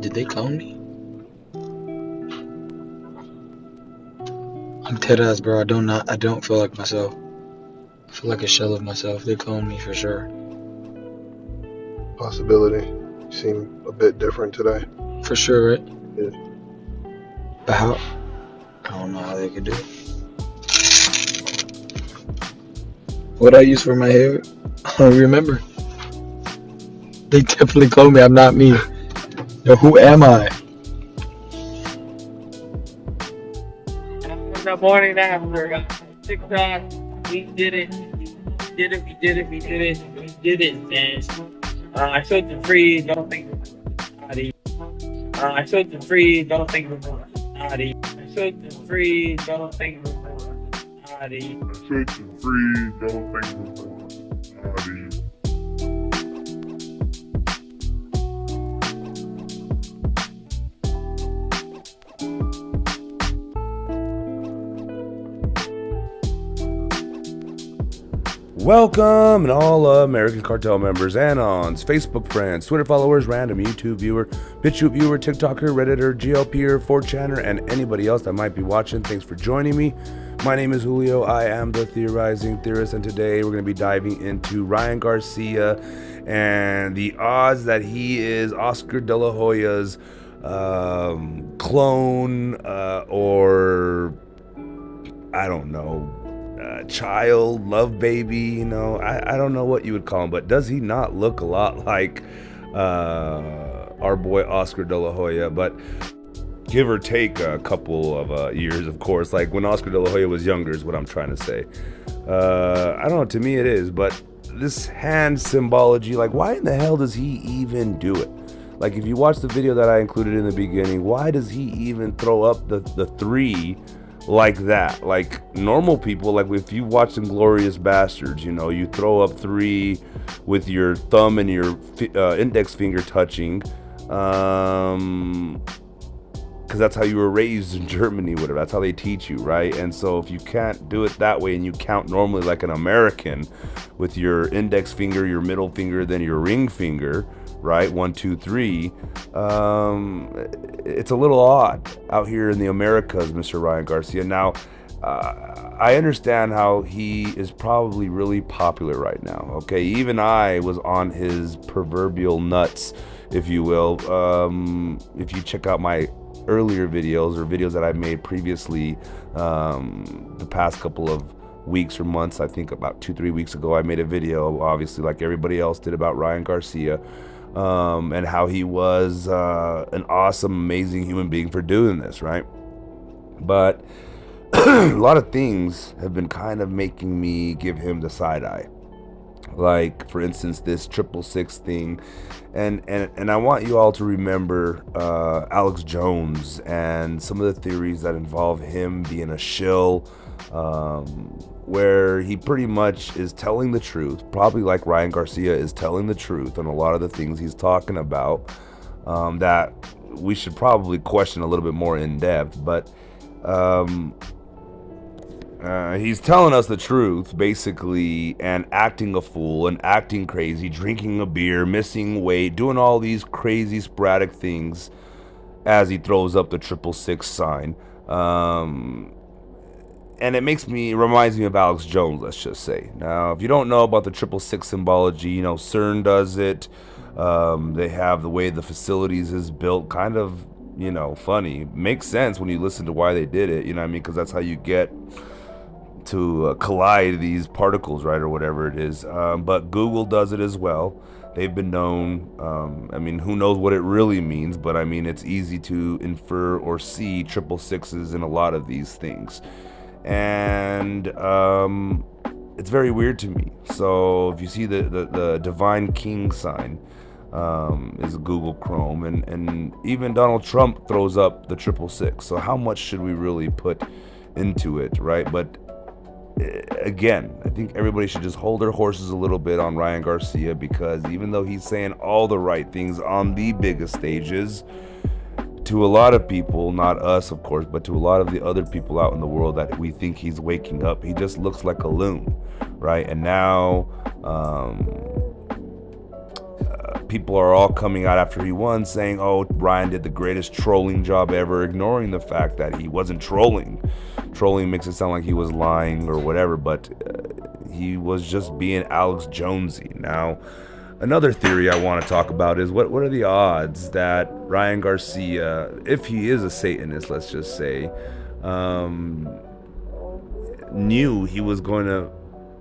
Did they clone me? I'm dead ass, bro. I don't feel like myself. I feel like a shell of myself. They cloned me for sure. Possibility. You seem a bit different today. For sure, right? Yeah. But how? I don't know how they could do it. What I use for my hair? I don't remember. They definitely cloned me. I'm not me. Yo, who am I? The morning after TikTok, we did it. We did it. And I showed the free, don't think about it. I showed the free, don't think about it. I showed the free, don't think about it. I showed the free, don't think about it. Welcome, and all American Cartel members, Anons, Facebook friends, Twitter followers, random YouTube viewer, BitChute viewer, TikToker, Redditor, GLPer, 4chaner, and anybody else that might be watching. Thanks for joining me. My name is Julio. I am the Theorizing Theorist, and today we're going to be diving into Ryan Garcia and the odds that he is Oscar De La Hoya's clone or I don't know, child, love baby, you know, I don't know what you would call him, but does he not look a lot like our boy Oscar De La Hoya? But give or take a couple of years, of course, like when Oscar De La Hoya was younger is what I'm trying to say. I don't know, to me it is, but this hand symbology, like why in the hell does he even do it? Like if you watch the video that I included in the beginning, why does he even throw up the three like that? Like normal people, like if you watch Inglourious Bastards, you know, you throw up three with your thumb and your index finger touching, because that's how you were raised in Germany, whatever. That's how they teach you, right? And so if you can't do it that way and you count normally like an American with your index finger, your middle finger, then your ring finger, right? 1, 2, 3. It's a little odd out here in the Americas, Mr. Ryan Garcia. Now, I understand how he is probably really popular right now. Okay, even I was on his proverbial nuts, if you will. If you check out my earlier videos or videos that I made previously, the past couple of weeks or months, I think about 2-3 weeks ago, I made a video, obviously like everybody else did, about Ryan Garcia. And how he was an awesome, amazing human being for doing this, right? But a lot of things have been kind of making me give him the side eye. Like, for instance, this 666 thing. And I want you all to remember Alex Jones and some of the theories that involve him being a shill, where he pretty much is telling the truth, probably like Ryan Garcia is telling the truth on a lot of the things he's talking about, that we should probably question a little bit more in depth. But he's telling us the truth, basically, and acting a fool and acting crazy, drinking a beer, missing weight, doing all these crazy sporadic things as he throws up the 666 sign. And it reminds me of Alex Jones, let's just say. Now, if you don't know about the 666 symbology, you know, CERN does it. They have the way the facilities is built, kind of, you know, funny. Makes sense when you listen to why they did it, you know what I mean? Because that's how you get to collide these particles, right, or whatever it is. But Google does it as well. They've been known, I mean, who knows what it really means, but I mean, it's easy to infer or see 666s in a lot of these things. And it's very weird to me. So if you see the Divine King sign is Google Chrome, and even Donald Trump throws up the 666. So how much should we really put into it, right? But again, I think everybody should just hold their horses a little bit on Ryan Garcia, because even though he's saying all the right things on the biggest stages, to a lot of people, not us of course, but to a lot of the other people out in the world that we think he's waking up, he just looks like a loon, right? And now people are all coming out after he won saying, oh, Ryan did the greatest trolling job ever, ignoring the fact that he wasn't trolling. Trolling makes it sound like he was lying or whatever, but he was just being Alex Jonesy. Now, another theory I want to talk about is what are the odds that Ryan Garcia, if he is a Satanist, let's just say, knew he was going to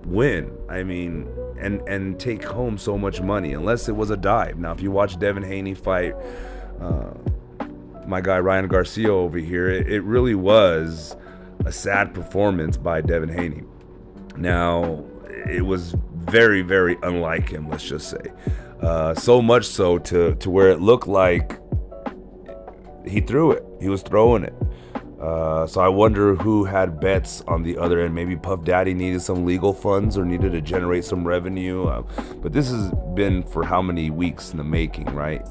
win, I mean, and take home so much money, unless it was a dive. Now, if you watch Devin Haney fight my guy Ryan Garcia over here, it really was a sad performance by Devin Haney. Now, it was very, very unlike him, let's just say. So much so to where it looked like he threw it. He was throwing it. So I wonder who had bets on the other end. Maybe Puff Daddy needed some legal funds or needed to generate some revenue. But this has been for how many weeks in the making, right?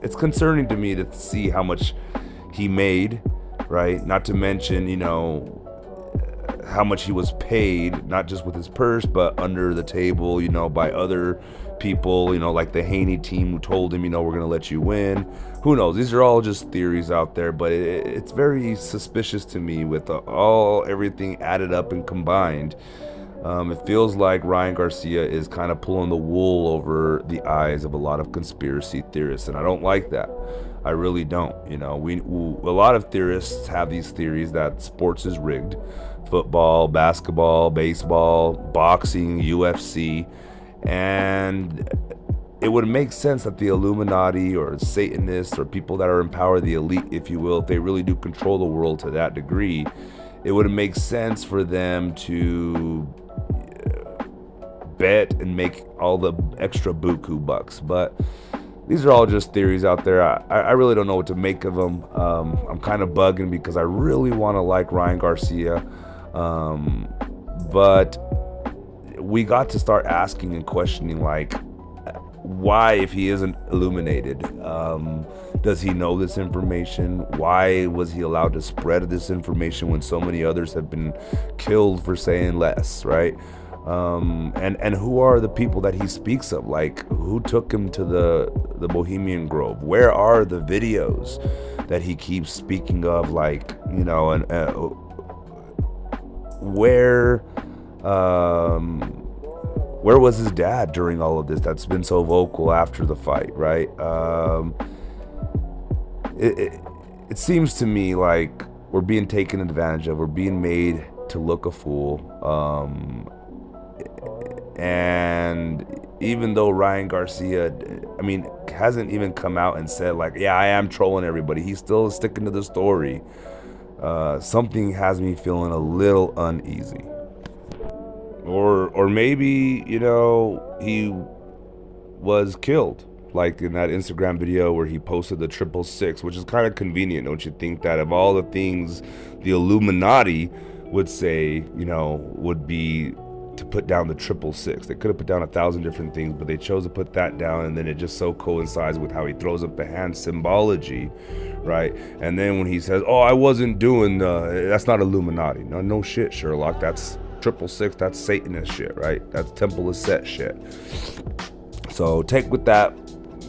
It's concerning to me to see how much he made, right? Not to mention, you know, how much he was paid, not just with his purse, but under the table, you know, by other people, you know, like the Haney team who told him, you know, we're going to let you win. Who knows? These are all just theories out there, but it's very suspicious to me with everything added up and combined. It feels like Ryan Garcia is kind of pulling the wool over the eyes of a lot of conspiracy theorists, and I don't like that. I really don't. You know, a lot of theorists have these theories that sports is rigged. Football, basketball, baseball, boxing, UFC, and it would make sense that the Illuminati or Satanists or people that are in power, the elite, if you will, if they really do control the world to that degree, it would make sense for them to bet and make all the extra buku bucks. But these are all just theories out there. I really don't know what to make of them. I'm kind of bugging because I really want to like Ryan Garcia. But we got to start asking and questioning, like, why, if he isn't illuminated, does he know this information? Why was he allowed to spread this information when so many others have been killed for saying less, right? And who are the people that he speaks of? Like, who took him to the Bohemian Grove? Where are the videos that he keeps speaking of? Like, you know, and where was his dad during all of this that's been so vocal after the fight, right? It seems to me like we're being taken advantage of. We're being made to look a fool. And even though Ryan Garcia, I mean, hasn't even come out and said, like, yeah, I am trolling everybody, he's still sticking to the story. Something has me feeling a little uneasy. Or maybe, you know, he was killed, like in that Instagram video where he posted the 666, which is kind of convenient, don't you think? That of all the things the Illuminati would say, you know, would be to put down the 666. They could have put down 1,000 different things, but they chose to put that down, and then it just so coincides with how he throws up the hand symbology, right? And then when he says, oh, I wasn't doing that's not Illuminati. No shit, Sherlock. That's 666. That's Satanist shit, right? That's Temple of Set shit. So take with that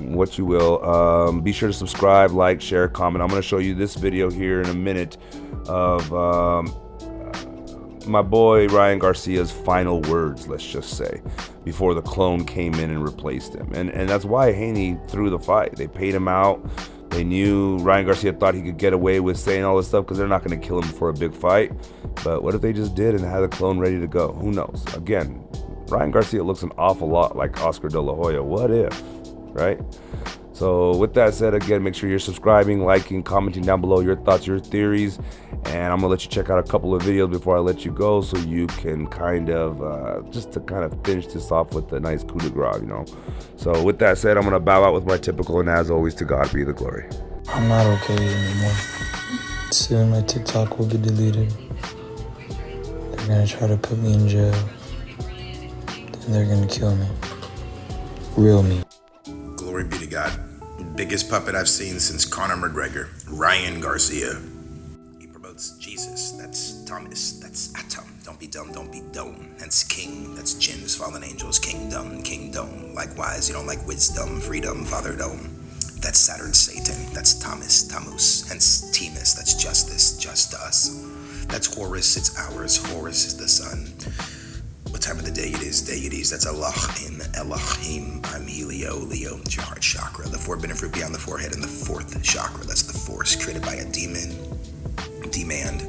what you will. Be sure to subscribe, like, share, comment. I'm going to show you this video here in a minute of my boy Ryan Garcia's final words, let's just say, before the clone came in and replaced him. And that's why Haney threw the fight. They paid him out. They knew Ryan Garcia thought he could get away with saying all this stuff because they're not going to kill him for a big fight. But what if they just did and had the clone ready to go? Who knows? Again, Ryan Garcia looks an awful lot like Oscar De La Hoya. What if, right? So with that said, again, make sure you're subscribing, liking, commenting down below your thoughts, your theories. And I'm going to let you check out a couple of videos before I let you go so you can kind of, just to kind of finish this off with a nice coup de grace, you know. So with that said, I'm going to bow out with my typical, and as always, to God be the glory. I'm not okay anymore. Soon my TikTok will be deleted. They're going to try to put me in jail. Then they're going to kill me. Real me. Glory be to God. Biggest puppet I've seen since Conor McGregor, Ryan Garcia. He promotes Jesus. That's Thomas. That's Atom. Don't be dumb, don't be dome. Hence king, that's jinns, fallen angels, kingdom, kingdom. Likewise, you don't like wisdom, freedom, fatherdom. That's Saturn, Satan, that's Thomas, Tammuz. Hence Timus, that's justice, just us. That's Horus, it's ours, Horus is the sun. What time of the day it is, deities, that's Elohim, Elohim. I'm Helio, Leo, it's your heart chakra. The forbidden fruit beyond the forehead and the fourth chakra, that's the force created by a demon, demand,